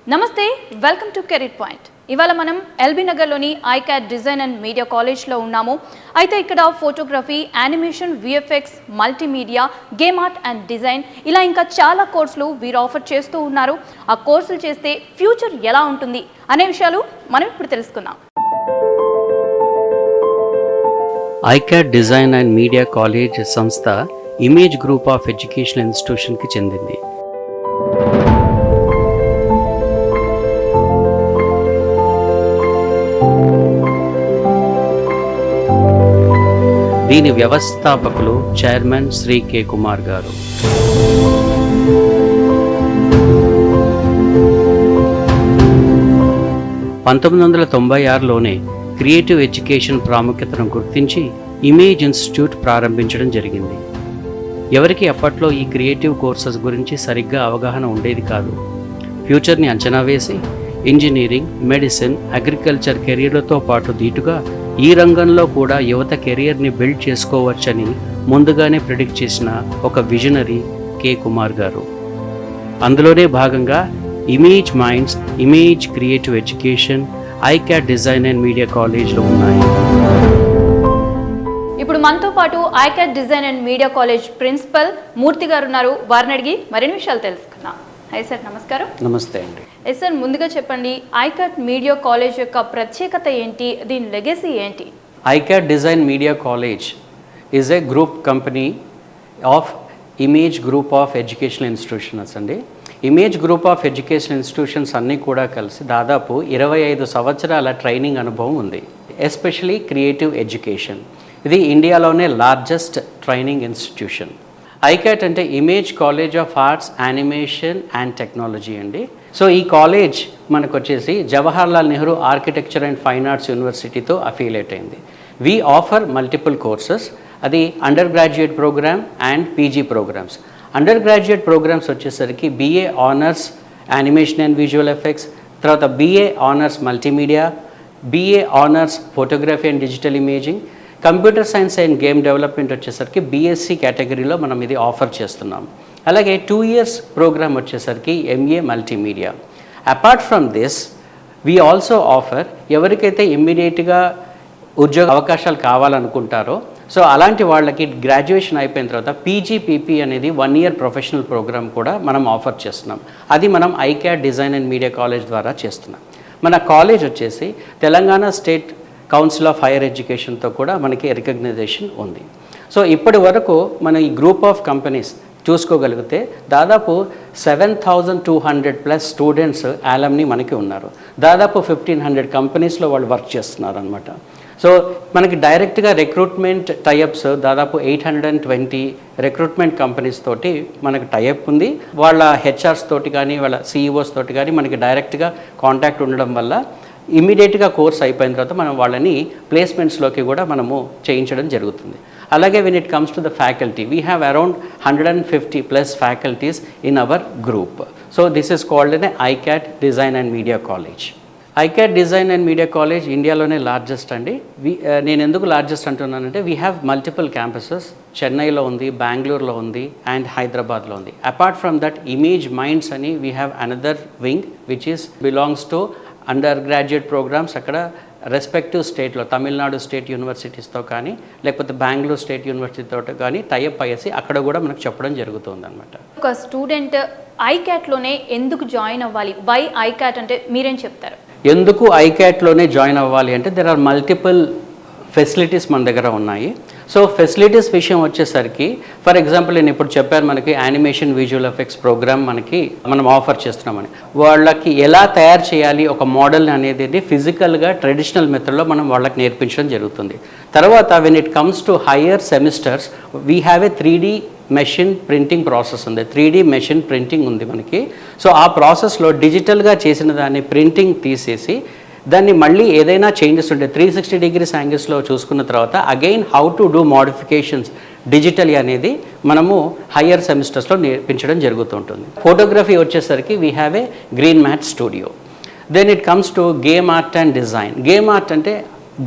నమస్తే, welcome to career point. ఇవాళ మనం ఎల్బీ నగర్లోని ఐకాట్ డిజైన్ అండ్ మీడియా కాలేజ్లో ఉన్నాము. అయితే ఇక్కడ photography, animation, VFX, multimedia, game art and design ఇలా ఇంకా చాలా కోర్సులు వీరు ఆఫర్ చేస్తూ ఉన్నారు. ఆ కోర్సులు చేస్తే ఫ్యూచర్ ఎలా ఉంటుంది అనే విషయాలు మనం ఇప్పుడు తెలుసుకుందాం. ICAT design and media college సంస్థ ఇమేజ్ గ్రూప్ ఆఫ్ ఎడ్యుకేషనల్ ఇన్స్టిట్యూషన్కి చెందింది. దీని వ్యవస్థాపకులు చైర్మన్ శ్రీ కె కుమార్ గారు. (1996) క్రియేటివ్ ఎడ్యుకేషన్ ప్రాముఖ్యతను గుర్తించి ఇమేజ్ ఇన్స్టిట్యూట్ ప్రారంభించడం జరిగింది. ఎవరికి అప్పట్లో ఈ క్రియేటివ్ కోర్సెస్ గురించి సరిగ్గా అవగాహన ఉండేది కాదు. ఫ్యూచర్ని అంచనా వేసి ఇంజనీరింగ్, మెడిసిన్, అగ్రికల్చర్ కెరీర్లతో పాటు దీటుగా ఈ రంగంలో కూడా యువత కెరియర్ని బిల్డ్ చేసుకోవచ్చని ముందుగానే ప్రిడిక్ట్ చేసిన ఒక విజనరీ కె కుమార్ గారు. అందులోనే భాగంగా image minds, image creative education, ICAT design and media కాలేజ్లో ఉన్నాయి. ఇప్పుడు మనతో పాటు ICAT design and media college principal Murthy గారు ఉన్నారు. వారిని అడిగి మరిన్ని విషయాలు తెలుసుకుందాం. హై సార్, నమస్కారం. నమస్తే అండి. సార్, ముందుగా చెప్పండి, ఐకాట్ మీడియా కాలేజ్ యొక్క ప్రత్యేకత ఏంటి, దీని లెగసీ ఏంటి? ICAT design media college is a group company of image group of educational institutions అండి. Image group of educational institutions అన్నీ కూడా కలిసి దాదాపు 25 సంవత్సరాల ట్రైనింగ్ అనుభవం ఉంది. Especially creative education. ఇది ఇండియాలోనే లార్జెస్ట్ ట్రైనింగ్ ఇన్స్టిట్యూషన్. ఐకాట్ అంటే image college of arts, animation and technology అండి. సో ఈ కాలేజ్ మనకు వచ్చేసి Jawaharlal Nehru architecture and fine arts యూనివర్సిటీతో అఫిలియేట్ అయింది. We offer multiple courses. అది under graduate programme and PG programmes. Undergraduate programmes వచ్చేసరికి BA honours animation and visual effects, తర్వాత BA honours multimedia, BA honours photography and digital imaging, computer science and game development వచ్చేసరికి BSc కేటగిరీలో మనం ఇది offer చేస్తున్నాం. అలాగే 2 years programme వచ్చేసరికి MA multimedia. Apart from this we also offer ఎవరికైతే ఇమ్మీడియట్గా ఉద్యోగ అవకాశాలు కావాలనుకుంటారో, సో అలాంటి వాళ్ళకి గ్రాడ్యుయేషన్ అయిపోయిన తర్వాత PGPP అనేది 1 year ప్రొఫెషనల్ ప్రోగ్రామ్ కూడా మనం ఆఫర్ చేస్తున్నాం. అది మనం ICAT design and media college ద్వారా చేస్తున్నాం. మన కాలేజ్ వచ్చేసి Telangana state council of higher ఎడ్యుకేషన్తో కూడా మనకి రికగ్నైజేషన్ ఉంది. సో ఇప్పటి వరకు మన ఈ గ్రూప్ ఆఫ్ కంపెనీస్ చూసుకోగలిగితే దాదాపు 7,200+ స్టూడెంట్స్ యాలమ్ని మనకి ఉన్నారు. దాదాపు 1,500 కంపెనీస్లో వాళ్ళు వర్క్ చేస్తున్నారు అనమాట. సో మనకి డైరెక్ట్గా రిక్రూట్మెంట్ టైఅప్స్ దాదాపు 820 రిక్రూట్మెంట్ కంపెనీస్ తోటి మనకి టైఅప్ ఉంది. వాళ్ళ హెచ్ఆర్స్ తోటి కానీ వాళ్ళ CEOs తోటి కానీ మనకి డైరెక్ట్గా కాంటాక్ట్ ఉండడం వల్ల ఇమీడియట్గా కోర్స్ అయిపోయిన తర్వాత మనం వాళ్ళని ప్లేస్మెంట్స్లోకి కూడా మనము చేయించడం జరుగుతుంది. అలాగే when it comes to the faculty, we have around 150+ faculties in our group. So this is called an ICAT design and media college. ICAT design and media college ఇండియాలోనే లార్జెస్ట్ అండి. నేను ఎందుకు లార్జెస్ట్ అంటున్నానంటే వీ హ్యావ్ మల్టిపుల్ క్యాంపసెస్. చెన్నైలో ఉంది, బెంగళూరులో ఉంది and హైదరాబాద్లో ఉంది. Apart from that image minds అని we have another wing which is belongs to undergraduate programmes. అక్కడ రెస్పెక్టివ్ స్టేట్లో తమిళనాడు స్టేట్ యూనివర్సిటీస్తో కానీ లేకపోతే బెంగళూరు స్టేట్ యూనివర్సిటీతో కానీ టైఅప్ అయ్యేసి అక్కడ కూడా మనకు చెప్పడం జరుగుతుంది అనమాట. ఒక స్టూడెంట్ ఐకాట్లోనే ఎందుకు జాయిన్ అవ్వాలి? వై ఐకాట్ అంటే మీరేం చెప్తారు? ఎందుకు ఐకాట్లోనే జాయిన్ అవ్వాలి అంటే దెర్ ఆర్ మల్టిపుల్ ఫెసిలిటీస్ మన దగ్గర ఉన్నాయి. సో ఫెసిలిటీస్ విషయం వచ్చేసరికి ఫర్ ఎగ్జాంపుల్ నేను ఇప్పుడు చెప్పాను, మనకి యానిమేషన్ విజువల్ ఎఫెక్ట్స్ ప్రోగ్రామ్ మనం ఆఫర్ చేస్తున్నామని. వాళ్ళకి ఎలా తయారు చేయాలి ఒక మోడల్ అనేది ఫిజికల్గా ట్రెడిషనల్ మెథడ్లో మనం వాళ్ళకి నేర్పించడం జరుగుతుంది. తర్వాత when it comes to higher semesters we have A 3D machine printing process ఉంది. 3D మెషిన్ ప్రింటింగ్ ఉంది మనకి. సో ఆ ప్రాసెస్లో డిజిటల్గా చేసిన దాన్ని ప్రింటింగ్ తీసేసి దాన్ని మళ్ళీ ఏదైనా చేంజెస్ ఉంటే 360 degrees యాంగిల్స్లో చూసుకున్న తర్వాత again how to do modifications digitally అనేది మనము హయ్యర్ సెమిస్టర్స్లో నేర్పించడం జరుగుతుంటుంది. ఫోటోగ్రఫీ వచ్చేసరికి we have a green mat studio. Then it comes to game art and design. Game art అంటే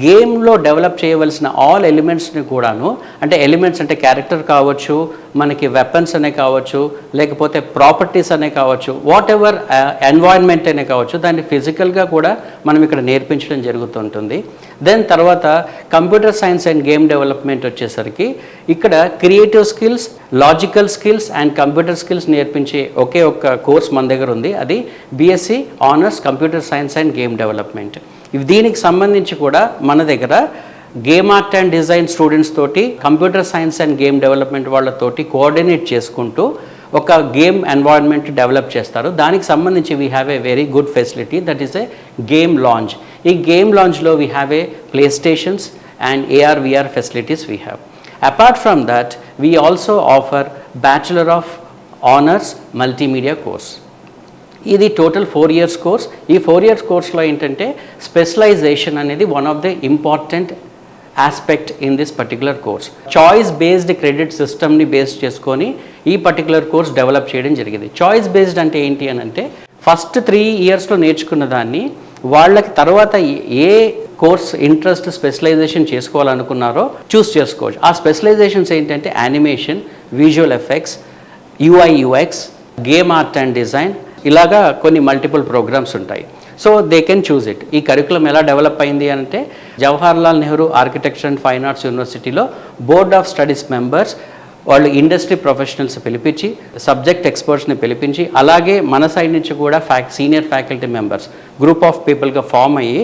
గేమ్లో డెవలప్ చేయవలసిన ఆల్ ఎలిమెంట్స్ని కూడాను, అంటే ఎలిమెంట్స్ అంటే క్యారెక్టర్ కావచ్చు, మనకి వెపన్స్ అనే కావచ్చు, లేకపోతే ప్రాపర్టీస్ అనే కావచ్చు, వాట్ ఎవర్ ఎన్వైరన్మెంట్ అనే కావచ్చు, దాన్ని ఫిజికల్గా కూడా మనం ఇక్కడ నేర్పించడం జరుగుతుంటుంది. దెన్ తర్వాత computer science and game development వచ్చేసరికి ఇక్కడ creative skills, logical skills and computer skills నేర్పించే ఒకే ఒక్క కోర్స్ మన దగ్గర ఉంది. అది BSc honours computer science and game development. దీనికి సంబంధించి కూడా మన దగ్గర game art and design students తోటి computer science and game development వాళ్ళతోటి కోఆర్డినేట్ చేసుకుంటూ ఒక గేమ్ ఎన్వైరన్మెంట్ డెవలప్ చేస్తారు. దానికి సంబంధించి we have a very good facility, that is a game launch. ఈ గేమ్ లాంచ్లో we have a play stations and AR VR facilities we have. Apart from that we also offer bachelor of honours multimedia course. ఇది total 4 years course. ఈ 4 years కోర్స్లో ఏంటంటే specialisation అనేది one of the important aspect in this particular course. Choice based credit సిస్టమ్ని base చేసుకొని ఈ particular course develop చేయడం జరిగింది. చాయిస్ బేస్డ్ అంటే ఏంటి అని అంటే ఫస్ట్ 3 yearsలో నేర్చుకున్న దాన్ని వాళ్ళకి తర్వాత ఏ కోర్స్ ఇంట్రెస్ట్ స్పెషలైజేషన్ చేసుకోవాలనుకున్నారో చూస్ చేసుకోవచ్చు. ఆ స్పెషలైజేషన్స్ ఏంటంటే animation, visual effects, UI UX, game art and design, ఇలాగా కొన్ని మల్టిపుల్ ప్రోగ్రామ్స్ ఉంటాయి. So they can choose it. ఈ కరికులం ఎలా డెవలప్ అయింది అంటే Jawaharlal Nehru architecture and fine arts యూనివర్సిటీలో బోర్డ్ ఆఫ్ స్టడీస్ మెంబర్స్ వాళ్ళు ఇండస్ట్రీ ప్రొఫెషనల్స్ పిలిపించి, సబ్జెక్ట్ ఎక్స్పర్ట్స్ని పిలిపించి, అలాగే మన సైడ్ నుంచి కూడా senior faculty members group of పీపుల్గా ఫామ్ అయ్యి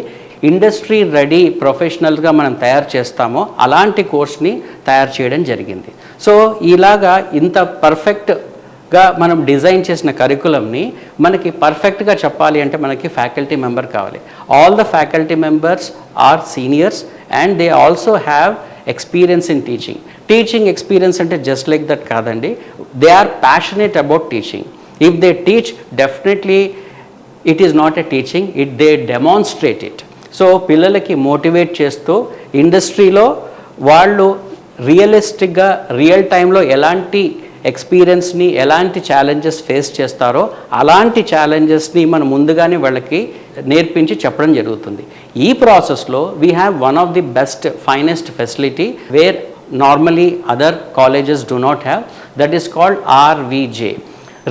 ఇండస్ట్రీ రెడీ ప్రొఫెషనల్గా మనం తయారు చేస్తామో అలాంటి కోర్స్ని తయారు చేయడం జరిగింది. సో ఇలాగా ఇంత పర్ఫెక్ట్గా మనం డిజైన్ చేసిన కరికులంని మనకి పర్ఫెక్ట్గా చెప్పాలి అంటే మనకి ఫ్యాకల్టీ మెంబర్ కావాలి. All the faculty members are seniors and they also have experience in teaching. Teaching experience అంటే జస్ట్ లైక్ దట్ కాదండి, they are passionate about teaching. If they teach definitely it is not a teaching, they demonstrate it. So పిల్లలకి motivate చేస్తూ ఇండస్ట్రీలో వాళ్ళు రియలిస్టిక్గా real టైంలో ఎలాంటి ఎక్స్పీరియన్స్ని, ఎలాంటి ఛాలెంజెస్ ఫేస్ చేస్తారో అలాంటి ఛాలెంజెస్ని మనం ముందుగానే వాళ్ళకి నేర్పించి చెప్పడం జరుగుతుంది. ఈ ప్రాసెస్లో we have one of the best finest facility where normally other colleges do not have, that is called RVJ,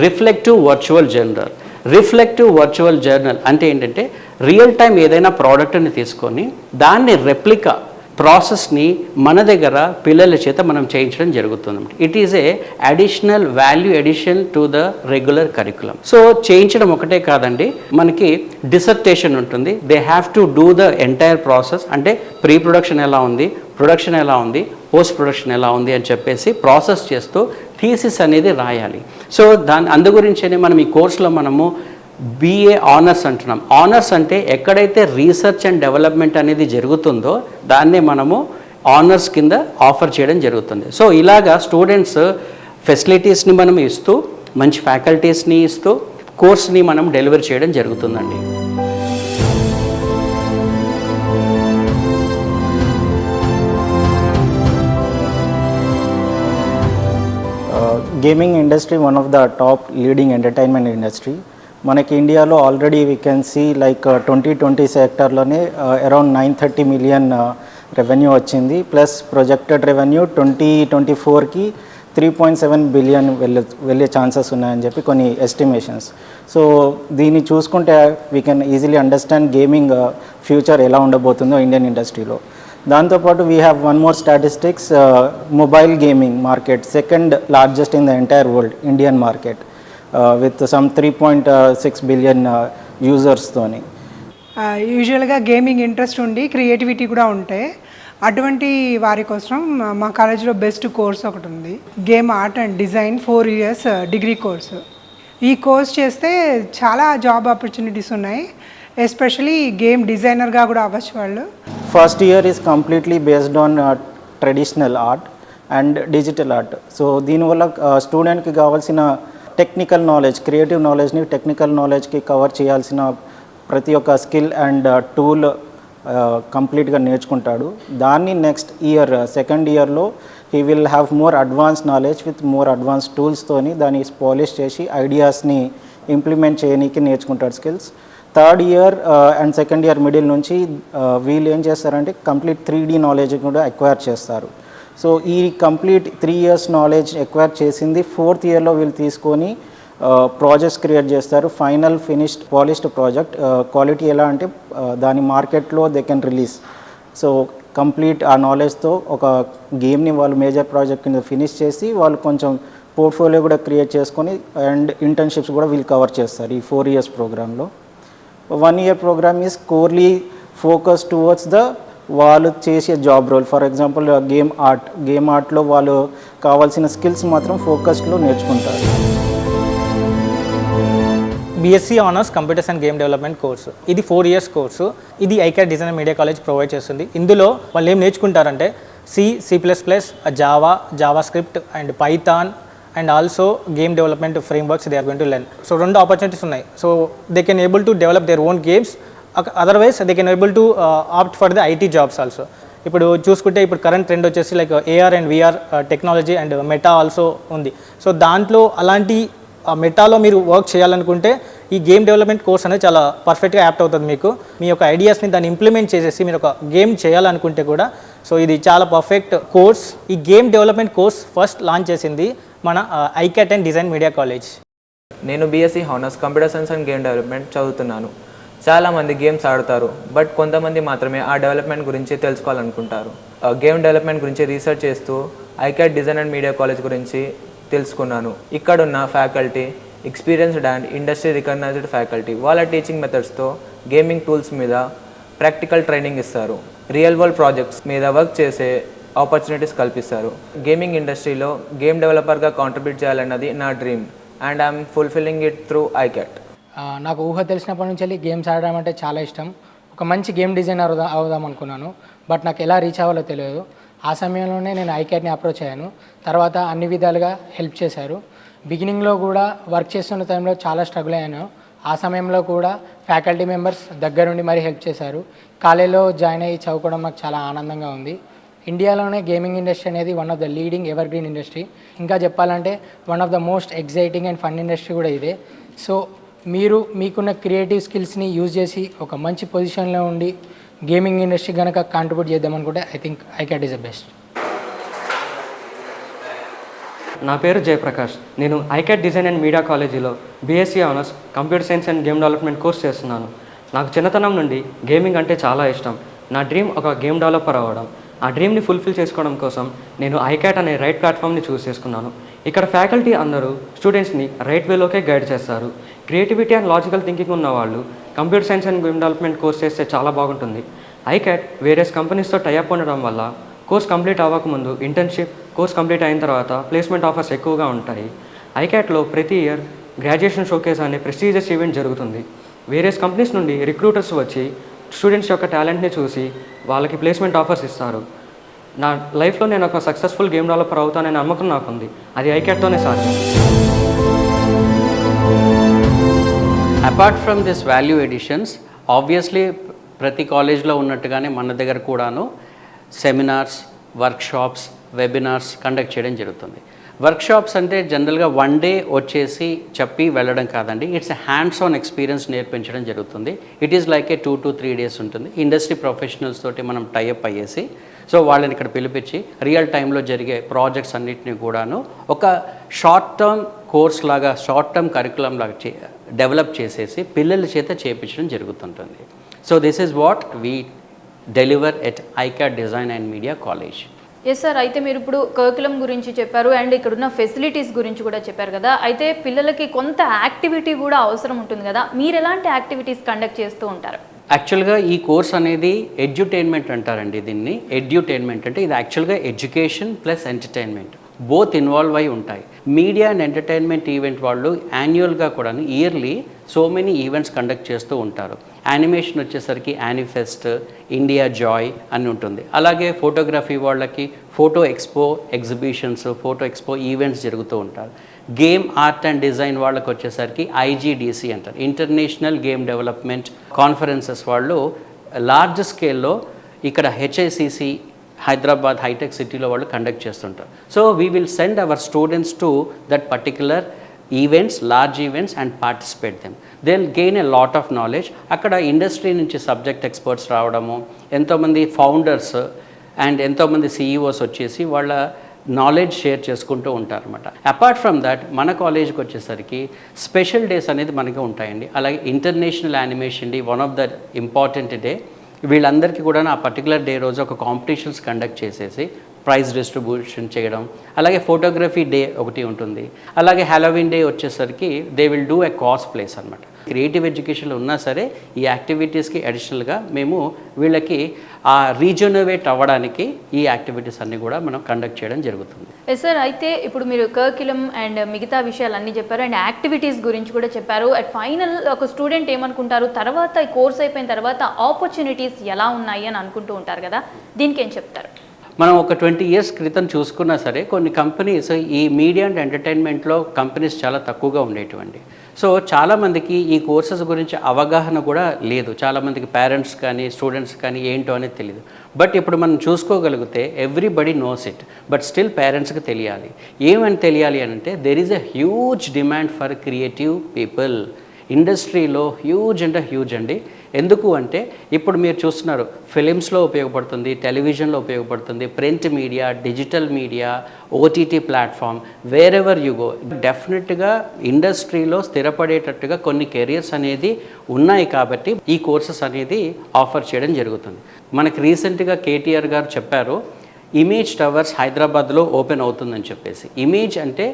reflective virtual journal. Reflective virtual journal అంటే ఏంటంటే రియల్ టైం ఏదైనా ప్రోడక్ట్ని తీసుకొని దాన్ని రెప్లికా ప్రాసెస్ని మన దగ్గర పిల్లల చేత మనం చేయించడం జరుగుతుంది. It is a additional value addition to the regular curriculum. So చేయించడం ఒకటే కాదండి, మనకి డిసర్టేషన్ ఉంటుంది. They have to do the entire process. అంటే ప్రీ ప్రొడక్షన్ ఎలా ఉంది, ప్రొడక్షన్ ఎలా ఉంది, పోస్ట్ ప్రొడక్షన్ ఎలా ఉంది అని చెప్పేసి ప్రాసెస్ చేస్తూ థీసిస్ అనేది రాయాలి. సో అందు గురించే మనం ఈ కోర్సులో మనము BA ఆనర్స్ అంటున్నాం. ఆనర్స్ అంటే ఎక్కడైతే రీసెర్చ్ అండ్ డెవలప్మెంట్ అనేది జరుగుతుందో దాన్నే మనము ఆనర్స్ కింద ఆఫర్ చేయడం జరుగుతుంది. సో ఇలాగా స్టూడెంట్స్ ఫెసిలిటీస్ని మనం ఇస్తూ, మంచి ఫ్యాకల్టీస్ని ఇస్తూ కోర్స్ని మనం డెలివరీ చేయడం జరుగుతుందండి. Gaming industry one of the top leading entertainment industry. మనకి ఇండియాలో already we can see like 2020 సెక్టర్లోనే అరౌండ్ 930 million రెవెన్యూ వచ్చింది. ప్లస్ ప్రొజెక్టెడ్ రెవెన్యూ 2024కి 3.7 billion వెళ్ళే ఛాన్సెస్ ఉన్నాయని చెప్పి కొన్ని ఎస్టిమేషన్స్. సో దీన్ని చూసుకుంటే we can easily understand gaming future ఎలా ఉండబోతుందో ఇండియన్ ఇండస్ట్రీలో. దాంతోపాటు we have one more statistics, mobile gaming market second largest in the entire world, Indian market with some 3.6 billion యూజర్స్తోని. యూజువల్గా గేమింగ్ ఇంట్రెస్ట్ ఉండి క్రియేటివిటీ కూడా ఉంటే అటువంటి వారి కోసం మా కాలేజీలో బెస్ట్ కోర్స్ ఒకటి ఉంది, game art and design 4 years degree course. ఈ కోర్స్ చేస్తే చాలా జాబ్ ఆపర్చునిటీస్ ఉన్నాయి, ఎస్పెషలీ గేమ్ డిజైనర్గా కూడా అవ్వచ్చు వాళ్ళు. First year is completely based on traditional art and digital art. So దీనివల్ల స్టూడెంట్కి కావాల్సిన టెక్నికల్ నాలెడ్జ్, క్రియేటివ్ నాలెడ్జ్ని టెక్నికల్ నాలెడ్జ్కి కవర్ చేయాల్సిన ప్రతి ఒక్క స్కిల్ అండ్ టూల్ కంప్లీట్గా నేర్చుకుంటాడు. దాన్ని నెక్స్ట్ ఇయర్ సెకండ్ ఇయర్లో he will have more advance knowledge with more advance టూల్స్తోని దాన్ని పాలిష్ చేసి ఐడియాస్ని ఇంప్లిమెంట్ చేయడానికి నేర్చుకుంటాడు skills. Third year and second ear middle నుంచి వీళ్ళు ఏం చేస్తారంటే కంప్లీట్ 3D నాలెడ్జ్ కూడా ఎక్వైర్ చేస్తారు. సో ఈ కంప్లీట్ 3 years నాలెడ్జ్ ఎక్వైర్ చేసింది 4th ఇయర్లో వీళ్ళు తీసుకొని ప్రాజెక్ట్స్ క్రియేట్ చేస్తారు. Final finished polished project quality ఎలా అంటే దాని మార్కెట్లో they can release. So complete ఆ నాలెడ్జ్తో ఒక గేమ్ని వాళ్ళు మేజర్ ప్రాజెక్ట్ కింద ఫినిష్ చేసి వాళ్ళు కొంచెం పోర్ట్ఫోలియో కూడా క్రియేట్ చేసుకొని అండ్ ఇంటర్న్షిప్స్ కూడా వీళ్ళు కవర్ చేస్తారు ఈ 4 years ప్రోగ్రాంలో. 1 year programme is corely focus towards the వాళ్ళు చేసే job role. For example game ఆర్ట్లో వాళ్ళు కావాల్సిన స్కిల్స్ మాత్రం ఫోకస్డ్లో నేర్చుకుంటారు. BSc honours computers and game development course. ఇది 4 years కోర్సు. ఇది ICAT design media college provide చేస్తుంది. ఇందులో వాళ్ళు ఏం నేర్చుకుంటారంటే C++, JavaScript and Python and also game development frameworks they are going to learn. So 2 opportunities ఉన్నాయి. So they can able to develop their own games, otherwise they can able to opt for the IT jobs also. ఇప్పుడు చూసుకుంటే ఇప్పుడు current trend వచ్చేసి like AR and VR technology and meta also ఉంది. So దాంట్లో అలాంటి మెటాలో మీరు work చేయాలనుకుంటే ఈ గేమ్ డెవలప్మెంట్ కోర్స్ అనేది చాలా పర్ఫెక్ట్గా యాప్ట్ అవుతుంది. మీకు మీ యొక్క ఐడియాస్ని దాన్ని ఇంప్లిమెంట్ చేసేసి మీరు ఒక గేమ్ చేయాలనుకుంటే కూడా సో ఇది చాలా పర్ఫెక్ట్ కోర్స్. ఈ game development course first launch చేసింది మన ICAT and design media college. నేను BSc honours computer science and game development చదువుతున్నాను. చాలామంది గేమ్స్ ఆడతారు, బట్ కొంతమంది మాత్రమే ఆ డెవలప్మెంట్ గురించి తెలుసుకోవాలనుకుంటారు. గేమ్ డెవలప్మెంట్ గురించి రీసెర్చ్ చేస్తూ ICAT design and media college గురించి తెలుసుకున్నాను. ఇక్కడున్న faculty experienced and industry recognised faculty వాళ్ళ టీచింగ్ మెథడ్స్తో గేమింగ్ టూల్స్ మీద ప్రాక్టికల్ ట్రైనింగ్ ఇస్తారు. రియల్ వరల్డ్ ప్రాజెక్ట్స్ మీద వర్క్ చేసే ఆపర్చునిటీస్ కల్పిస్తారు. గేమింగ్ ఇండస్ట్రీలో గేమ్ డెవలపర్గా కాంట్రిబ్యూట్ చేయాలన్నది నా dream and I'm fulfilling it through ICAT. నాకు ఊహ తెలిసినప్పటి నుంచి గేమ్స్ ఆడడం అంటే చాలా ఇష్టం. ఒక మంచి గేమ్ డిజైనర్ అవుదాం అనుకున్నాను, బట్ నాకు ఎలా రీచ్ అవ్వాలో తెలియదు. ఆ సమయంలోనే నేను ఐకాట్ని అప్రోచ్ అయ్యాను. తర్వాత అన్ని విధాలుగా హెల్ప్ చేశారు. బిగినింగ్లో కూడా వర్క్ చేస్తున్న టైంలో చాలా స్ట్రగుల్ అయ్యాను. ఆ సమయంలో కూడా ఫ్యాకల్టీ మెంబర్స్ దగ్గరుండి మరీ హెల్ప్ చేశారు. కాలేజీలో జాయిన్ అయ్యి చదువుకోవడం నాకు చాలా ఆనందంగా ఉంది. ఇండియాలోనే గేమింగ్ ఇండస్ట్రీ అనేది one of the leading ever green industry. ఇంకా చెప్పాలంటే one of the most exciting and fun industry కూడా ఇదే. సో మీకున్న క్రియేటివ్ స్కిల్స్ని యూజ్ చేసి ఒక మంచి పొజిషన్లో ఉండి గేమింగ్ ఇండస్ట్రీ కనుక కాంట్రిబ్యూట్ చేద్దామనుకుంటే I think ICAT is the best. నా పేరు జయప్రకాష్. నేను ఐకాట్ డిజైన్ అండ్ మీడియా కాలేజీలో BSc honours computer science and game development course చేస్తున్నాను. నాకు చిన్నతనం నుండి గేమింగ్ అంటే చాలా ఇష్టం. నా డ్రీమ్ ఒక గేమ్ డెవలపర్ అవ్వడం. ఆ డ్రీమ్ని ఫుల్ఫిల్ చేసుకోవడం కోసం నేను ఐకాట్ అనే రైట్ ప్లాట్ఫామ్ని చూస్ చేసుకున్నాను. ఇక్కడ ఫ్యాకల్టీ అందరూ స్టూడెంట్స్ని రైట్ వేలోకే గైడ్ చేస్తారు. క్రియేటివిటీ అండ్ లాజికల్ థింకింగ్ ఉన్న వాళ్ళు computer science and game development course చేస్తే చాలా బాగుంటుంది. ఐకాట్ వేరియస్ కంపెనీస్తో టైఅప్ ఉండడం వల్ల కోర్స్ కంప్లీట్ అవ్వకముందు ఇంటర్న్షిప్, కోర్స్ కంప్లీట్ అయిన తర్వాత ప్లేస్మెంట్ ఆఫర్స్ ఎక్కువగా ఉంటాయి. ఐకాట్లో ప్రతి ఇయర్ గ్రాడ్యుయేషన్ షోకేస్ అనే ప్రెస్టీజియస్ ఈవెంట్ జరుగుతుంది. వేరియస్ కంపెనీస్ నుండి రిక్రూటర్స్ వచ్చి స్టూడెంట్స్ యొక్క టాలెంట్ని చూసి వాళ్ళకి ప్లేస్మెంట్ ఆఫర్స్ ఇస్తారు. నా లైఫ్లో నేను ఒక సక్సెస్ఫుల్ గేమ్ డెవలపర్ అవుతానని నమ్మకం నాకుంది. అది ఐకాట్తోనే సాధ్యం. Apart from this value additions, obviously ప్రతి కాలేజ్లో ఉన్నట్టుగానే మన దగ్గర కూడాను సెమినార్స్, వర్క్షాప్స్, వెబినార్స్ కండక్ట్ చేయడం జరుగుతుంది. వర్క్షాప్స్ అంటే జనరల్గా 1 day వచ్చేసి చెప్పి వెళ్ళడం కాదండి. ఇట్స్ హ్యాండ్స్ ఆన్ ఎక్స్పీరియన్స్ నేర్పించడం జరుగుతుంది. It is like A 2 to 3 days ఉంటుంది. ఇండస్ట్రీ ప్రొఫెషనల్స్ తోటి మనం టైఅప్ అయ్యేసి సో వాళ్ళని ఇక్కడ పిలిపించి రియల్ టైంలో జరిగే ప్రాజెక్ట్స్ అన్నిటిని కూడాను ఒక షార్ట్ టర్మ్ కోర్స్ లాగా, షార్ట్ టర్మ్ కరికులం లాగా డెవలప్ చేసేసి పిల్లల చేత చేయించడం జరుగుతుంటుంది. So this is what we deliver at ICAT design and media college. Yes sir, అయితే మీరు ఇప్పుడు కరికులం గురించి చెప్పారు అండ్ ఇక్కడున్న ఫెసిలిటీస్ గురించి కూడా చెప్పారు కదా. అయితే పిల్లలకి కొంత యాక్టివిటీ కూడా అవసరం ఉంటుంది కదా, మీరు ఎలాంటి యాక్టివిటీస్ కండక్ట్ చేస్తూ ఉంటారు? యాక్చువల్గా ఈ కోర్స్ అనేది ఎడ్యుటైన్మెంట్ అంటారండి. దీన్ని ఎడ్యుటైన్మెంట్ అంటే ఇది యాక్చువల్గా education plus entertainment both involve అయి ఉంటాయి. మీడియా అండ్ ఎంటర్టైన్మెంట్ ఈవెంట్ వాళ్ళు యాన్యువల్గా కూడా yearly so many events conduct చేస్తూ ఉంటారు. యానిమేషన్ వచ్చేసరికి యానిఫెస్ట్, ఇండియా జాయ్ అని ఉంటుంది. అలాగే ఫోటోగ్రఫీ వాళ్ళకి photo expo exhibitions, photo expo events జరుగుతూ ఉంటారు. గేమ్ ఆర్ట్ అండ్ డిజైన్ వాళ్ళకి వచ్చేసరికి IGDC అంటారు, ఇంటర్నేషనల్ గేమ్ డెవలప్మెంట్ కాన్ఫరెన్సెస్ వాళ్ళు లార్జ్ స్కేల్లో ఇక్కడ HICC హైదరాబాద్ హైటెక్ సిటీలో వాళ్ళు కండక్ట్ చేస్తుంటారు. So we will send our students to that particular events, large events and participate them. They will gain a lot of knowledge. అక్కడ industry నుంచి subject experts రావడము, ఎంతోమంది ఫౌండర్స్ అండ్ ఎంతోమంది సిఈఓస్ వచ్చేసి వాళ్ళ నాలెడ్జ్ షేర్ చేసుకుంటూ ఉంటారన్నమాట. అపార్ట్ ఫ్రమ్ దట్ మన కాలేజ్కి వచ్చేసరికి స్పెషల్ డేస్ అనేది మనకి ఉంటాయండి. అలాగే international animation day one of the important day. వీళ్ళందరికీ కూడా ఆ పర్టికులర్ డే రోజు ఒక కాంపిటీషన్స్ కండక్ట్ చేసేసి ప్రైజ్ డిస్ట్రిబ్యూషన్ చేయడం. అలాగే ఫోటోగ్రఫీ డే ఒకటి ఉంటుంది. అలాగే హ్యాలోవిన్ డే వచ్చేసరికి they will do a cos place అనమాట. క్రియేటివ్ ఎడ్యుకేషన్లో ఉన్నా సరే ఈ యాక్టివిటీస్కి అడిషనల్గా మేము వీళ్ళకి ఆ రీజనరేట్ అవ్వడానికి ఈ యాక్టివిటీస్ అన్నీ కూడా మనం కండక్ట్ చేయడం జరుగుతుంది. సార్, అయితే ఇప్పుడు మీరు కరిక్యులం అండ్ మిగతా విషయాలన్నీ చెప్పారు అండ్ యాక్టివిటీస్ గురించి కూడా చెప్పారు. అట్ ఫైనల్ ఒక స్టూడెంట్ ఏమనుకుంటారు, తర్వాత ఈ కోర్స్ అయిపోయిన తర్వాత ఆపర్చునిటీస్ ఎలా ఉన్నాయి అని అనుకుంటూ ఉంటారు కదా, దీనికి ఏం చెప్తారు? మనం ఒక 20 years క్రితం చూసుకున్నా సరే కొన్ని కంపెనీస్ ఈ మీడియా అండ్ ఎంటర్టైన్మెంట్లో కంపెనీస్ చాలా తక్కువగా ఉండేటువంటి. సో చాలామందికి ఈ కోర్సెస్ గురించి అవగాహన కూడా లేదు. చాలామందికి పేరెంట్స్ కానీ స్టూడెంట్స్ కానీ ఏంటో అనేది తెలియదు. బట్ ఇప్పుడు మనం చూసుకోగలిగితే everybody knows it, but still పేరెంట్స్కి తెలియాలి. ఏమని తెలియాలి అని అంటే there is a huge demand for creative people. ఇండస్ట్రీలో హ్యూజ్ అంటే హ్యూజ్ అండి. ఎందుకు అంటే ఇప్పుడు మీరు చూస్తున్నారు ఫిలిమ్స్లో ఉపయోగపడుతుంది, టెలివిజన్లో ఉపయోగపడుతుంది, print media, digital media, OTT platform, wear ever you go. డెఫినెట్గా ఇండస్ట్రీలో స్థిరపడేటట్టుగా కొన్ని కెరియర్స్ అనేది ఉన్నాయి కాబట్టి ఈ కోర్సెస్ అనేది ఆఫర్ చేయడం జరుగుతుంది. మనకి రీసెంట్గా కేటీఆర్ గారు చెప్పారు ఇమేజ్ టవర్స్ హైదరాబాద్లో ఓపెన్ అవుతుందని చెప్పేసి. ఇమేజ్ అంటే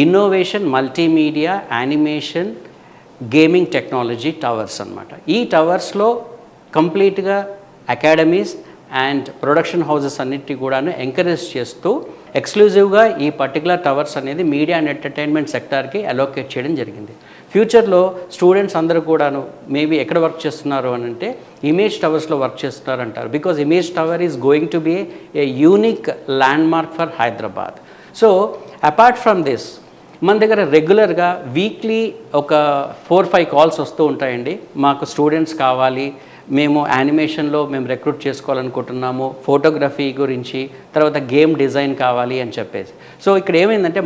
innovation, multimedia, animation, gaming technology towers అన్నమాట. ఈ టవర్స్లో కంప్లీట్గా అకాడమీస్ అండ్ ప్రొడక్షన్ హౌసెస్ అన్నిటి కూడాను ఎంకరేజ్ చేస్తూ ఎక్స్క్లూజివ్గా ఈ పర్టికులర్ టవర్స్ అనేది మీడియా అండ్ ఎంటర్టైన్మెంట్ సెక్టార్కి అలోకేట్ చేయడం జరిగింది. ఫ్యూచర్లో స్టూడెంట్స్ అందరూ కూడాను మేబీ ఎక్కడ వర్క్ చేస్తున్నారు అని అంటే ఇమేజ్ టవర్స్లో వర్క్ చేస్తున్నారు అంటారు. Because image tower is going to be a unique land mark for Hyderabad. So apart from this మన దగ్గర రెగ్యులర్గా వీక్లీ ఒక 4-5 కాల్స్ వస్తూ ఉంటాయండి. మాకు స్టూడెంట్స్ కావాలి, మేము యానిమేషన్లో మేము రిక్రూట్ చేసుకోవాలనుకుంటున్నాము, ఫోటోగ్రఫీ గురించి, తర్వాత గేమ్ డిజైన్ కావాలి అని చెప్పేసి. సో ఇక్కడ ఏమైందంటే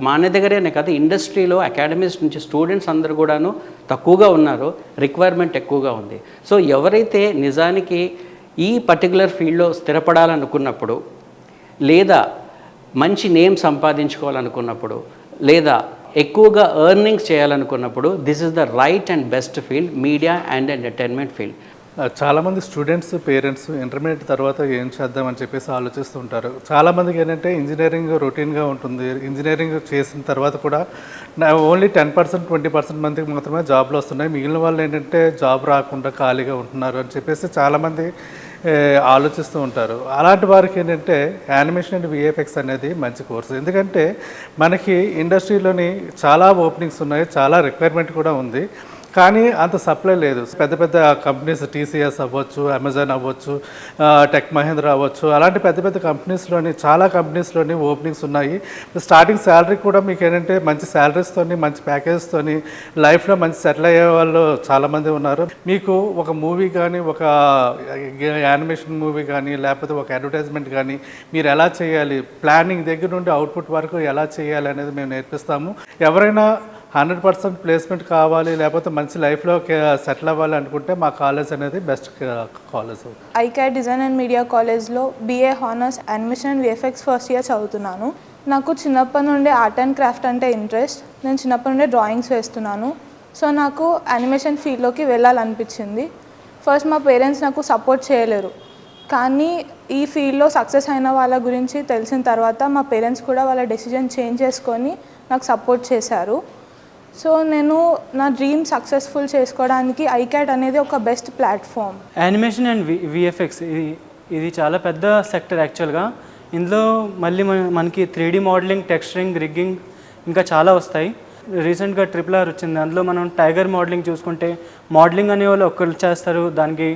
మన దగ్గరేనే కాదు ఇండస్ట్రీలో అకాడమీస్ నుంచి స్టూడెంట్స్ అందరూ కూడాను తక్కువగా ఉన్నారు, రిక్వైర్మెంట్ ఎక్కువగా ఉంది. సో ఎవరైతే నిజానికి ఈ పర్టికులర్ ఫీల్డ్లో స్థిరపడాలనుకున్నప్పుడు లేదా మంచి నేమ్ సంపాదించుకోవాలనుకున్నప్పుడు లేదా ఎక్కువగా ఎర్నింగ్స్ చేయాలనుకున్నప్పుడు this is the right and best field, media and entertainment field. చాలామంది స్టూడెంట్స్, పేరెంట్స్ ఇంటర్మీడియట్ తర్వాత ఏం చేద్దామని చెప్పేసి ఆలోచిస్తూ ఉంటారు. చాలామందికి ఏంటంటే ఇంజనీరింగ్ రొటీన్గా ఉంటుంది. ఇంజనీరింగ్ చేసిన తర్వాత కూడా ఓన్లీ 10%, 20% మందికి మాత్రమే జాబ్లు వస్తున్నాయి. మిగిలిన వాళ్ళు ఏంటంటే జాబ్ రాకుండా ఖాళీగా ఉంటున్నారు అని చెప్పేసి చాలామంది ఆలోచిస్తూ ఉంటారు. అలాంటి వారికి ఏంటంటే యానిమేషన్ అండ్ విఎఫ్ఎక్స్ అనేది మంచి కోర్సు. ఎందుకంటే మనకి ఇండస్ట్రీలోని చాలా ఓపెనింగ్స్ ఉన్నాయి, చాలా రిక్వైర్మెంట్ కూడా ఉంది, కానీ అంత సప్లై లేదు. పెద్ద పెద్ద కంపెనీస్ టీసీఎస్ అవ్వచ్చు, అమెజాన్ అవ్వచ్చు, టెక్ మహేంద్ర అవ్వచ్చు, అలాంటి పెద్ద పెద్ద కంపెనీస్లోని చాలా కంపెనీస్లోని ఓపెనింగ్స్ ఉన్నాయి. స్టార్టింగ్ శాలరీ కూడా మీకు ఏంటంటే మంచి శాలరీస్తోని, మంచి ప్యాకేజ్తోని లైఫ్లో మంచి సెటిల్ అయ్యే వాళ్ళు చాలామంది ఉన్నారు. మీకు ఒక మూవీ కానీ, ఒక యానిమేషన్ మూవీ కానీ, లేకపోతే ఒక అడ్వర్టైజ్మెంట్ కానీ మీరు ఎలా చేయాలి, ప్లానింగ్ దగ్గర నుండి అవుట్పుట్ వరకు ఎలా చేయాలి అనేది మేము నేర్పిస్తాము. ఎవరైనా 100% ప్లేస్మెంట్ కావాలి, లేకపోతే మంచి లైఫ్లో సెటిల్ అవ్వాలి అనుకుంటే మా కాలేజ్ అనేది best college. ICAT design and media కాలేజ్లో BA honours animation and VFX first year చదువుతున్నాను. నాకు చిన్నప్పటి నుండి ఆర్ట్ అండ్ క్రాఫ్ట్ అంటే ఇంట్రెస్ట్. నేను చిన్నప్పటి నుండి డ్రాయింగ్స్ వేస్తున్నాను. సో నాకు యానిమేషన్ ఫీల్డ్లోకి వెళ్ళాలనిపించింది. ఫస్ట్ మా పేరెంట్స్ నాకు సపోర్ట్ చేయలేరు, కానీ ఈ ఫీల్డ్లో సక్సెస్ అయిన వాళ్ళ గురించి తెలిసిన తర్వాత మా పేరెంట్స్ కూడా వాళ్ళ డెసిజన్ చేంజ్ చేసుకొని నాకు సపోర్ట్ చేశారు. సో నేను నా డ్రీమ్ సక్సెస్ఫుల్ చేసుకోవడానికి ఐకాట్ అనేది ఒక best platform. Animation and VFX ఇది చాలా పెద్ద సెక్టర్ యాక్చువల్గా. ఇందులో మళ్ళీ మనకి 3D మోడలింగ్, టెక్స్చరింగ్, రిగ్గింగ్ ఇంకా చాలా వస్తాయి. రీసెంట్గా RRR వచ్చింది. అందులో మనం టైగర్ మోడలింగ్ చూసుకుంటే మోడలింగ్ అనే వాళ్ళు ఒకరు చేస్తారు, దానికి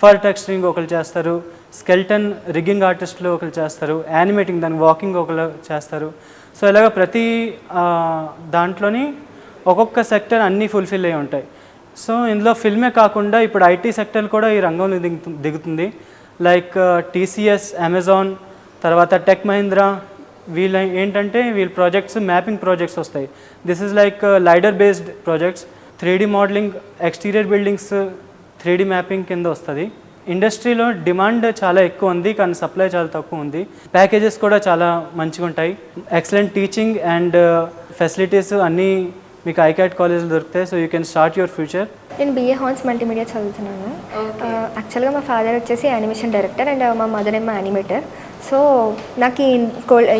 ఫర్ టెక్స్చరింగ్ ఒకరు చేస్తారు, స్కెల్టన్ రిగ్గింగ్ ఆర్టిస్టులు ఒకరు చేస్తారు, యానిమేటింగ్ దానికి వాకింగ్ ఒకరు చేస్తారు. సో ఇలాగ ప్రతి దాంట్లోని ఒక్కొక్క సెక్టర్ అన్నీ ఫుల్ఫిల్ అయి ఉంటాయి. సో ఇందులో ఫిల్మే కాకుండా ఇప్పుడు IT సెక్టర్ కూడా ఈ రంగంలో దిగుతుంది. లైక్ TCS, అమెజాన్, తర్వాత టెక్ మహీంద్రా, వీళ్ళ ప్రాజెక్ట్స్ మ్యాపింగ్ ప్రాజెక్ట్స్ వస్తాయి. This is like lidar based projects, 3D modelling, exterior buildings 3D mapping కింద వస్తుంది. ఇండస్ట్రీలో డిమాండ్ చాలా ఎక్కువ ఉంది కానీ సప్లై చాలా తక్కువ ఉంది. ప్యాకేజెస్ కూడా చాలా మంచిగా ఉంటాయి. ఎక్సలెంట్ టీచింగ్ అండ్ ఫెసిలిటీస్ అన్నీ మీకు ఐకాట్ కాలేజ్లో దొరుకుతాయి. So you can start your future. నేను BA హాన్స్ మల్టీమీడియా చదువుతున్నాను. యాక్చువల్గా మా ఫాదర్ వచ్చేసి యానిమేషన్ డైరెక్టర్ అండ్ మా మదర్ ఏమో యానిమేటర్. సో నాకు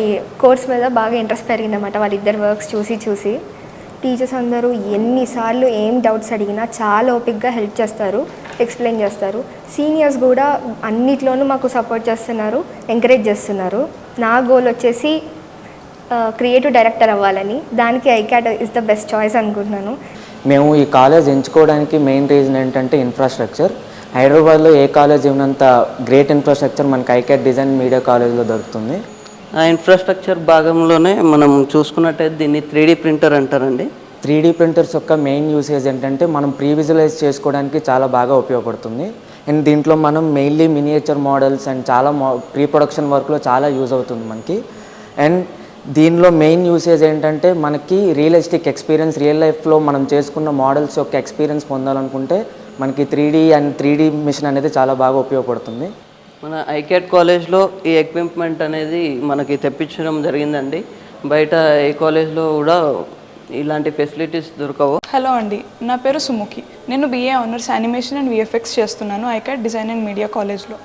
ఈ కోర్స్ మీద బాగా ఇంట్రెస్ట్ పెరిగిందన్నమాట. వాళ్ళిద్దరు వర్క్స్ చూసి టీచర్స్ అందరూ ఎన్నిసార్లు ఏం డౌట్స్ అడిగినా చాలా ఓపిక్గా హెల్ప్ చేస్తారు, ఎక్స్ప్లెయిన్ చేస్తారు. సీనియర్స్ కూడా అన్నిట్లోనూ మాకు సపోర్ట్ చేస్తున్నారు, ఎంకరేజ్ చేస్తున్నారు. నా గోల్ వచ్చేసి క్రియేటివ్ డైరెక్టర్ అవ్వాలని. దానికి ICAT is the best choice అనుకుంటున్నాను. మేము ఈ కాలేజ్ ఎంచుకోవడానికి మెయిన్ రీజన్ ఏంటంటే ఇన్ఫ్రాస్ట్రక్చర్. హైదరాబాద్లో ఏ కాలేజ్ ఉన్నంత గ్రేట్ ఇన్ఫ్రాస్ట్రక్చర్ మనకి ఐకాట్ డిజైన్ మీడియా కాలేజ్లో దొరుకుతుంది. ఆ ఇన్ఫ్రాస్ట్రక్చర్ భాగంలోనే మనం చూసుకున్నట్టయితే దీన్ని 3D ప్రింటర్ అంటారండి. 3D ప్రింటర్స్ యొక్క మెయిన్ యూసేజ్ ఏంటంటే మనం ప్రీవిజువలైజ్ చేసుకోవడానికి చాలా బాగా ఉపయోగపడుతుంది. అండ్ దీంట్లో మనం మెయిన్లీ మినియేచర్ మోడల్స్ అండ్ చాలా ప్రీ ప్రొడక్షన్ వర్క్లో చాలా యూజ్ అవుతుంది మనకి. అండ్ దీనిలో మెయిన్ యూసేజ్ ఏంటంటే మనకి రియలిస్టిక్ ఎక్స్పీరియన్స్, రియల్ లైఫ్లో మనం చేసుకున్న మోడల్స్ యొక్క ఎక్స్పీరియన్స్ పొందాలనుకుంటే మనకి 3D అండ్ 3D మిషన్ అనేది చాలా బాగా ఉపయోగపడుతుంది. మన ఐకాట్ కాలేజ్లో ఈ ఎక్విప్మెంట్ అనేది మనకి తెప్పించడం జరిగిందండి. బయట ఏ కాలేజ్లో కూడా ఇలాంటి ఫెసిలిటీస్ దొరకవు. హలో అండి, నా పేరు సుముఖి. నేను BA honours animation and VFX చేస్తున్నాను ఐకాట్ డిజైన్ అండ్ మీడియా కాలేజ్లో.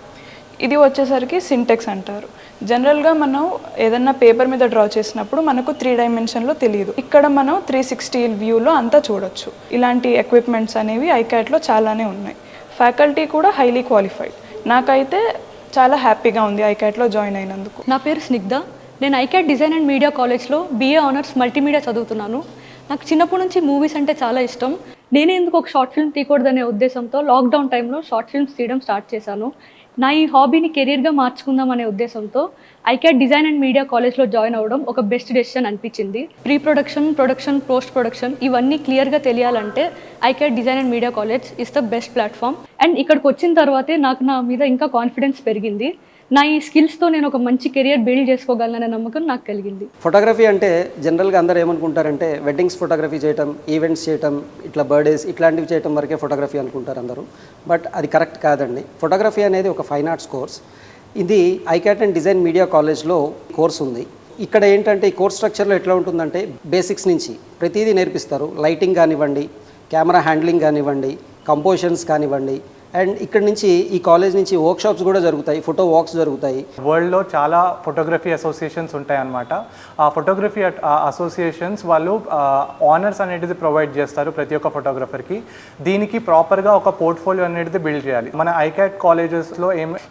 ఇది వచ్చేసరికి సింటెక్స్ అంటారు. జనరల్గా మనం ఏదన్నా పేపర్ మీద డ్రా చేసినప్పుడు మనకు 3 డైమెన్షన్లో తెలియదు. ఇక్కడ మనం 360 వ్యూలో అంతా చూడొచ్చు. ఇలాంటి ఎక్విప్మెంట్స్ అనేవి ఐకాట్లో చాలానే ఉన్నాయి. ఫ్యాకల్టీ కూడా హైలీ క్వాలిఫైడ్. నాకైతే చాలా హ్యాపీగా ఉంది ఐకాట్లో జాయిన్ అయినందుకు. నా పేరు స్నిగ్ధ. నేను ఐకాట్ డిజైన్ అండ్ మీడియా కాలేజ్లో BA ఆనర్స్ మల్టీమీడియా చదువుతున్నాను. నాకు చిన్నప్పటి నుంచి మూవీస్ అంటే చాలా ఇష్టం. నేనే ఎందుకు ఒక షార్ట్ ఫిల్మ్ తీయకూడదనే ఉద్దేశంతో లాక్డౌన్ టైంలో షార్ట్ ఫిల్మ్స్ తీయడం స్టార్ట్ చేశాను. నా ఈ హాబీని కెరీర్గా మార్చుకుందాం అనే ఉద్దేశంతో ఐకాట్ డిజైన్ అండ్ మీడియా కాలేజ్లో జాయిన్ అవ్వడం ఒక బెస్ట్ డెసిషన్ అనిపించింది. Pre production, production, post production ఇవన్నీ క్లియర్గా తెలియాలంటే ICAT design and media college is the best platform. And ఇక్కడికి వచ్చిన తర్వాతే నాకు నా మీద ఇంకా కాన్ఫిడెన్స్ పెరిగింది. నా ఈ స్కిల్స్తో నేను ఒక మంచి కెరియర్ బిల్డ్ చేసుకోగలననే నమ్మకం నాకు కలిగింది. ఫోటోగ్రఫీ అంటే జనరల్గా అందరూ ఏమనుకుంటారంటే వెడ్డింగ్స్ ఫోటోగ్రఫీ చేయటం, ఈవెంట్స్ చేయటం, ఇట్లా బర్త్డేస్ ఇట్లాంటివి చేయటం వరకే ఫోటోగ్రఫీ అనుకుంటారు అందరూ. బట్ అది కరెక్ట్ కాదండి. ఫోటోగ్రఫీ అనేది ఒక ఫైన్ ఆర్ట్స్ కోర్స్. ఇది ఐకాట్ అండ్ డిజైన్ మీడియా కాలేజ్లో కోర్స్ ఉంది. ఇక్కడ ఏంటంటే ఈ కోర్స్ స్ట్రక్చర్లో ఎట్లా ఉంటుందంటే బేసిక్స్ నుంచి ప్రతిదీ నేర్పిస్తారు. లైటింగ్ కానివ్వండి, కెమెరా హ్యాండ్లింగ్ కానివ్వండి, కంపోజిషన్స్ కానివ్వండి. అండ్ ఇక్కడ నుంచి ఈ కాలేజ్ నుంచి వర్క్షాప్స్ కూడా జరుగుతాయి, ఫోటో వాక్స్ జరుగుతాయి. వరల్డ్లో చాలా ఫోటోగ్రఫీ అసోసియేషన్స్ ఉంటాయన్నమాట. ఆ ఫోటోగ్రఫీ అసోసియేషన్స్ వాళ్ళు ఆనర్స్ అనేది ప్రొవైడ్ చేస్తారు ప్రతి ఒక్క ఫోటోగ్రఫర్కి. దీనికి ప్రాపర్గా ఒక పోర్ట్ఫోలియో అనేది బిల్డ్ చేయాలి. మన ఐకాట్ కాలేజెస్లో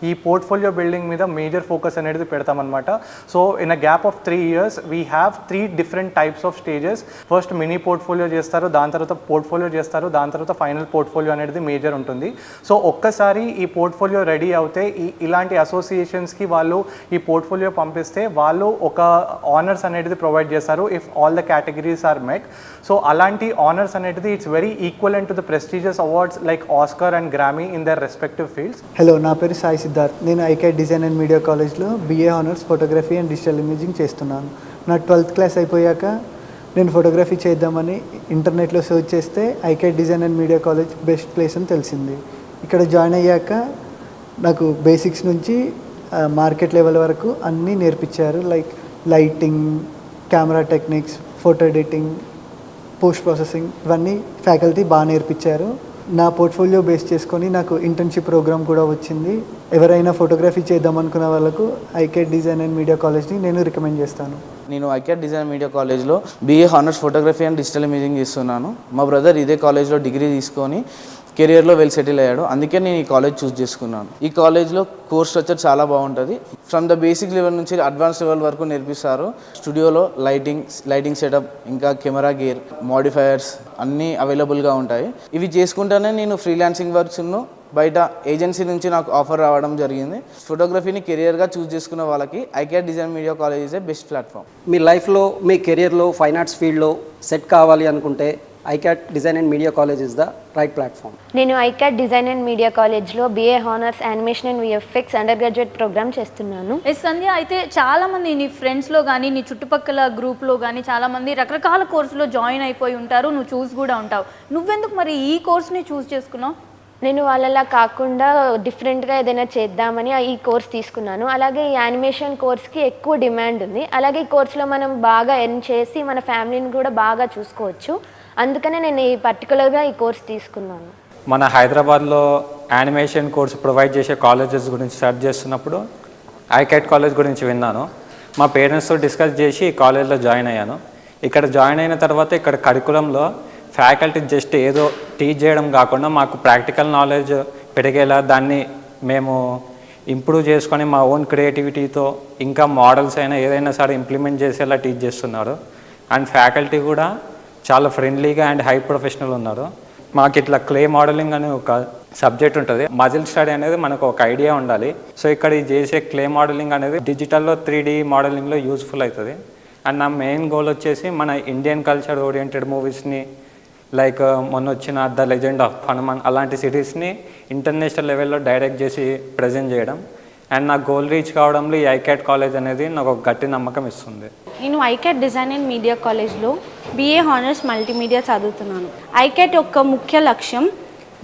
ఈ పోర్ట్ఫోలియో బిల్డింగ్ మీద మేజర్ ఫోకస్ అనేది పెడతామన్నమాట. So in a gap of 3 years we have 3 different types of stages. First mini portfolio చేస్తారు, దాని తర్వాత పోర్ట్ఫోలియో చేస్తారు, దాని తర్వాత ఫైనల్ పోర్ట్ఫోలియో అనేది మేజర్ ఉంటుంది. సో ఒక్కసారి ఈ పోర్ట్ఫోలియో రెడీ అవుతే ఇలాంటి అసోసియేషన్స్కి వాళ్ళు ఈ పోర్ట్ఫోలియో పంపిస్తే వాళ్ళు ఒక ఆనర్స్ అనేది ప్రొవైడ్ చేస్తారు if all the categories are met. So అలాంటి ఆనర్స్ అనేది it's very equivalent to the prestigious awards like Oscar and Grammy in their respective fields. Hello, నా పేరు సాయి సిద్ధార్థ్. నేను ఐకాట్ డిజైన్ అండ్ మీడియా కాలేజ్లో BA honours photography and digital imaging చేస్తున్నాను. నా 12th class అయిపోయాక నేను ఫోటోగ్రఫీ చేద్దామని ఇంటర్నెట్లో సెర్చ్ చేస్తే ICAT design and media college best place అని తెలిసింది. ఇక్కడ జాయిన్ అయ్యాక నాకు బేసిక్స్ నుంచి మార్కెట్ లెవెల్ వరకు అన్నీ నేర్పించారు. Like lighting, camera techniques, photo editing, post processing ఇవన్నీ ఫ్యాకల్టీ బాగా నేర్పించారు. నా పోర్ట్ఫోలియో బేస్ చేసుకొని నాకు ఇంటర్న్షిప్ ప్రోగ్రామ్ కూడా వచ్చింది. ఎవరైనా ఫోటోగ్రఫీ చేద్దాం అనుకున్న వాళ్ళకు ఐకాట్ డిజైన్ అండ్ మీడియా కాలేజ్ని నేను రికమెండ్ చేస్తాను. నేను ఐకాట్ డిజైన్ మీడియా కాలేజ్లో BA honours photography and digital imaging చేస్తున్నాను. మా బ్రదర్ ఇదే కాలేజ్లో డిగ్రీ తీసుకొని కెరియర్లో వెల్ సెటిల్ అయ్యాడు. అందుకే నేను ఈ కాలేజ్ చూస్ చేసుకున్నాను. ఈ కాలేజ్లో కోర్స్ స్ట్రక్చర్ చాలా బాగుంటుంది. ఫ్రమ్ ద బేసిక్ లెవెల్ నుంచి అడ్వాన్స్ లెవెల్ వరకు నేర్పిస్తారు. స్టూడియోలో లైటింగ్ సెటప్, ఇంకా కెమెరా గేర్, మోడిఫైయర్స్ అన్నీ అవైలబుల్గా ఉంటాయి. ఇవి చేసుకుంటేనే నేను ఫ్రీలాన్సింగ్ వర్క్స్ను బయట ఏజెన్సీ నుంచి నాకు ఆఫర్ రావడం జరిగింది. ఫోటోగ్రఫీని కెరియర్గా చూస్ చేసుకున్న వాళ్ళకి ICAT design media college is a best platform. మీ లైఫ్లో, మీ కెరియర్లో, ఫైన్ ఆర్ట్స్ ఫీల్డ్లో సెట్ కావాలి అనుకుంటే ICAT Design and Media College is the right platform. నేను ఐకాట్ డిజైన్ అండ్ మీడియా కాలేజ్లో BA honours animation and VFX undergraduate programme చేస్తున్నాను. సంధ్య, అయితే చాలామంది నీ ఫ్రెండ్స్లో కానీ నీ చుట్టుపక్కల గ్రూప్లో కానీ చాలామంది రకరకాల కోర్సులో జాయిన్ అయిపోయి ఉంటారు, నువ్వు చూస్ కూడా ఉంటావు. నువ్వెందుకు మరి ఈ కోర్స్ని చూస్ చేసుకున్నావు? నేను వాళ్ళలా కాకుండా డిఫరెంట్గా ఏదైనా చేద్దామని ఈ కోర్స్ తీసుకున్నాను. అలాగే ఈ యానిమేషన్ కోర్స్కి ఎక్కువ డిమాండ్ ఉంది. అలాగే ఈ కోర్స్లో మనం బాగా ఎర్న్ చేసి మన ఫ్యామిలీని కూడా బాగా చూసుకోవచ్చు. అందుకనే నేను ఈ పర్టికులర్గా ఈ కోర్స్ తీసుకున్నాను. మన హైదరాబాద్లో యానిమేషన్ కోర్స్ ప్రొవైడ్ చేసే కాలేజెస్ గురించి సెర్చ్ చేస్తున్నప్పుడు ఐకాట్ కాలేజ్ గురించి విన్నాను. మా పేరెంట్స్తో డిస్కస్ చేసి ఈ కాలేజ్లో జాయిన్ అయ్యాను. ఇక్కడ జాయిన్ అయిన తర్వాత ఇక్కడ కరికులంలో ఫ్యాకల్టీ జస్ట్ ఏదో టీచ్ చేయడం కాకుండా మాకు ప్రాక్టికల్ నాలెడ్జ్ పెరిగేలా దాన్ని మేము ఇంప్రూవ్ చేసుకొని మా ఓన్ క్రియేటివిటీతో ఇంకా మోడల్స్ అయినా ఏదైనా సరే ఇంప్లిమెంట్ చేసేలా టీచ్ చేస్తున్నారు. అండ్ ఫ్యాకల్టీ కూడా చాలా ఫ్రెండ్లీగా అండ్ హై ప్రొఫెషనల్ ఉన్నారు. మాకు ఇట్లా క్లే మోడలింగ్ అనే ఒక సబ్జెక్ట్ ఉంటుంది. మజిల్ స్టడీ అనేది మనకు ఒక ఐడియా ఉండాలి. సో ఇక్కడ చేసే క్లే మోడలింగ్ అనేది డిజిటల్లో 3D మోడలింగ్లో యూస్ఫుల్ అవుతుంది. అండ్ నా మెయిన్ గోల్ వచ్చేసి మన ఇండియన్ కల్చర్ ఓరియంటెడ్ మూవీస్ని లైక్ మొన్న వచ్చిన ద లెజెండ్ ఆఫ్ హనుమాన్ అలాంటి సిరీస్ని ఇంటర్నేషనల్ లెవెల్లో డైరెక్ట్ చేసి ప్రజెంట్ చేయడం. అండ్ నా గోల్ రీచ్ కావడంలో ఈ ఐకాట్ కాలేజ్ అనేది నాకు ఒక గట్టి నమ్మకం ఇస్తుంది. నేను ఐకాట్ డిజైన్ అండ్ మీడియా కాలేజ్లో BA హానర్స్ మల్టీమీడియా చదువుతున్నాను. ఐకాట్ యొక్క ముఖ్య లక్ష్యం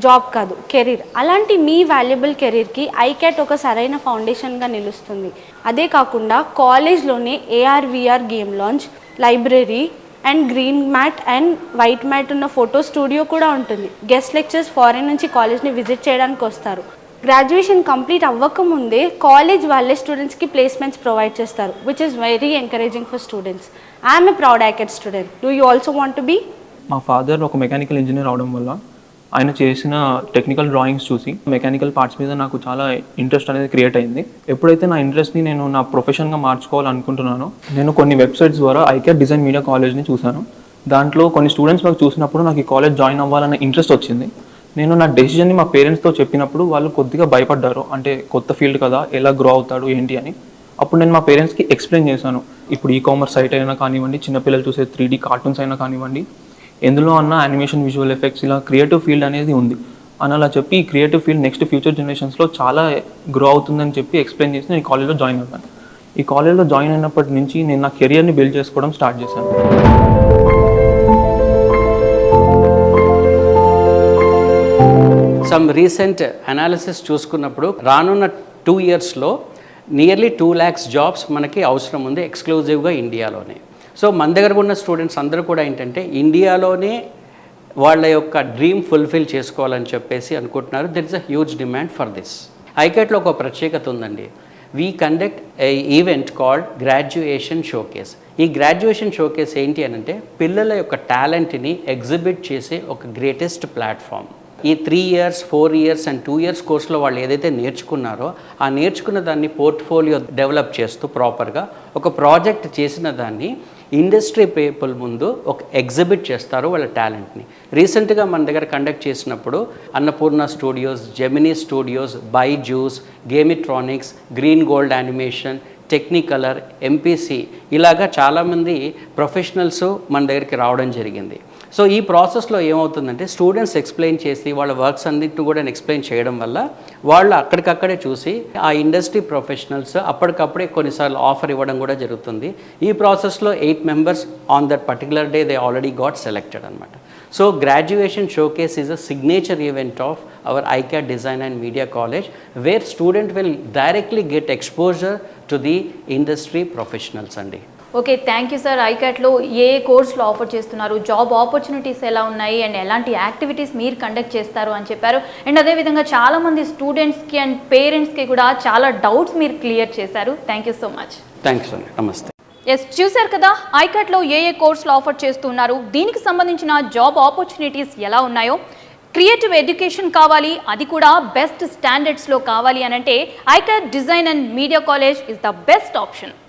జాబ్ కాదు, కెరీర్. అలాంటి మీ వాల్యుబుల్ కెరీర్కి ఐకాట్ ఒక సరైన ఫౌండేషన్గా నిలుస్తుంది. అదే కాకుండా కాలేజ్లోనే AR/VR game lounge, library and green matte and white matte ఉన్న ఫోటో స్టూడియో కూడా ఉంటుంది. గెస్ట్ లెక్చర్స్ ఫారెన్ నుంచి కాలేజ్ని విజిట్ చేయడానికి వస్తారు. గ్రాడ్యుయేషన్ కంప్లీట్ అవ్వకముందే కాలేజ్ వాళ్ళే స్టూడెంట్స్కి ప్లేస్మెంట్స్ ప్రొవైడ్ చేస్తారు, which is very encouraging for students. I'm a proud ICAT student. Do you also want to be? మా ఫాదర్ ఒక మెకానికల్ ఇంజనీర్ అవడం వల్ల ఆయన చేసిన టెక్నికల్ డ్రాయింగ్స్ చూసి మెకానికల్ పార్ట్స్ మీద నాకు చాలా ఇంట్రెస్ట్ అనేది క్రియేట్ అయింది. ఎప్పుడైతే నా ఇంట్రెస్ట్ని నేను నా ప్రొఫెషన్గా మార్చుకోవాలనుకుంటున్నానో నేను కొన్ని వెబ్సైట్స్ ద్వారా ఐకాట్ డిజైన్ మీడియా కాలేజ్ని చూశాను. దాంట్లో కొన్ని స్టూడెంట్స్ నాకు చూసినప్పుడు నాకు ఈ కాలేజ్ జాయిన్ అవ్వాలన్న ఇంట్రెస్ట్ వచ్చింది. నేను నా డెసిషన్ని మా పేరెంట్స్తో చెప్పినప్పుడు వాళ్ళు కొద్దిగా భయపడ్డారు. అంటే కొత్త ఫీల్డ్ కదా, ఎలా గ్రో అవుతాడు ఏంటి అని. అప్పుడు నేను మా పేరెంట్స్కి ఎక్స్ప్లెయిన్ చేశాను. ఇప్పుడు కామర్స్ సైట్ అయినా కానివ్వండి, చిన్నపిల్లలు చూసే 3D కార్టూన్స్ అయినా కానివ్వండి, ఎందులో అన్న యానిమేషన్, విజువల్ ఎఫెక్ట్స్ ఇలా క్రియేటివ్ ఫీల్డ్ అనేది ఉంది అని అలా చెప్పి ఈ క్రియేటివ్ ఫీల్డ్ నెక్స్ట్ ఫ్యూచర్ జనరేషన్స్లో చాలా గ్రో అవుతుందని చెప్పి ఎక్స్ప్లెయిన్ చేసి నేను ఈ కాలేజ్లో జాయిన్ అయ్యాను. ఈ కాలేజ్లో జాయిన్ అయినప్పటి నుంచి నేను నా కెరియర్ని బిల్డ్ చేసుకోవడం స్టార్ట్ చేశాను. సమ్ రీసెంట్ అనాలిసిస్ చూసుకున్నప్పుడు రానున్న 2 yearsలో నియర్లీ 2 lakhs జాబ్స్ మనకి అవసరం ఉంది ఎక్స్క్లూజివ్గా ఇండియాలోనే. సో మన దగ్గర ఉన్న స్టూడెంట్స్ అందరూ కూడా ఏంటంటే ఇండియాలోనే వాళ్ళ యొక్క డ్రీమ్ ఫుల్ఫిల్ చేసుకోవాలని చెప్పేసి అనుకుంటున్నారు. There is a huge demand for this. ఐకాట్లో ఒక ప్రత్యేకత ఉందండి. We conduct a event called graduation showcase. ఈ గ్రాడ్యుయేషన్ షోకేస్ ఏంటి అని అంటే పిల్లల యొక్క టాలెంట్ని ఎగ్జిబిట్ చేసే ఒక గ్రేటెస్ట్ ప్లాట్ఫామ్. ఈ 3 years, 4 years అండ్ 2 years కోర్సులో వాళ్ళు ఏదైతే నేర్చుకున్నారో ఆ నేర్చుకున్న దాన్ని పోర్ట్ఫోలియో డెవలప్ చేస్తూ ప్రాపర్గా ఒక ప్రాజెక్ట్ చేసిన దాన్ని ఇండస్ట్రీ పీపుల్ ముందు ఒక ఎగ్జిబిట్ చేస్తారు వాళ్ళ టాలెంట్ని. రీసెంట్గా మన దగ్గర కండక్ట్ చేసినప్పుడు Annapurna studios, Gemini studios, Byju's, Gametronix, green gold animation, టెక్నికలర్, MPC ఇలాగా చాలామంది ప్రొఫెషనల్స్ మన దగ్గరికి రావడం జరిగింది. సో ఈ ప్రాసెస్లో ఏమవుతుందంటే స్టూడెంట్స్ ఎక్స్ప్లెయిన్ చేసి వాళ్ళ వర్క్స్ అన్నిటిని కూడా ఎక్స్ప్లెయిన్ చేయడం వల్ల వాళ్ళు అక్కడికక్కడే చూసి ఆ ఇండస్ట్రీ ప్రొఫెషనల్స్ అప్పటికప్పుడే కొన్నిసార్లు ఆఫర్ ఇవ్వడం కూడా జరుగుతుంది. ఈ ప్రాసెస్లో 8 members on that particular day they already got selected అనమాట. So graduation showcase is a signature event of our ICAT design and media college where student will directly get exposure to the industry professionals అండి. Okay, thank you sir. ఐకాట్లో ఏ కోర్సులు offer చేస్తున్నారు, job opportunities ఎలా ఉన్నాయి and ఎలాంటి activities మీరు conduct చేస్తారు అని చెప్పారు. అండ్ అదేవిధంగా చాలామంది స్టూడెంట్స్కి అండ్ పేరెంట్స్కి కూడా చాలా డౌట్స్ మీరు క్లియర్ చేశారు. Thank you so much. Thanks అండి. నమస్తే. ఎస్, చూశారు కదా ఐకాట్లో ఏ కోర్సులు ఆఫర్ చేస్తున్నారు, దీనికి సంబంధించిన జాబ్ ఆపర్చునిటీస్ ఎలా ఉన్నాయో. క్రియేటివ్ ఎడ్యుకేషన్ కావాలి, అది కూడా బెస్ట్ స్టాండర్డ్స్లో కావాలి అని అంటే ICAT design and media college is the best option.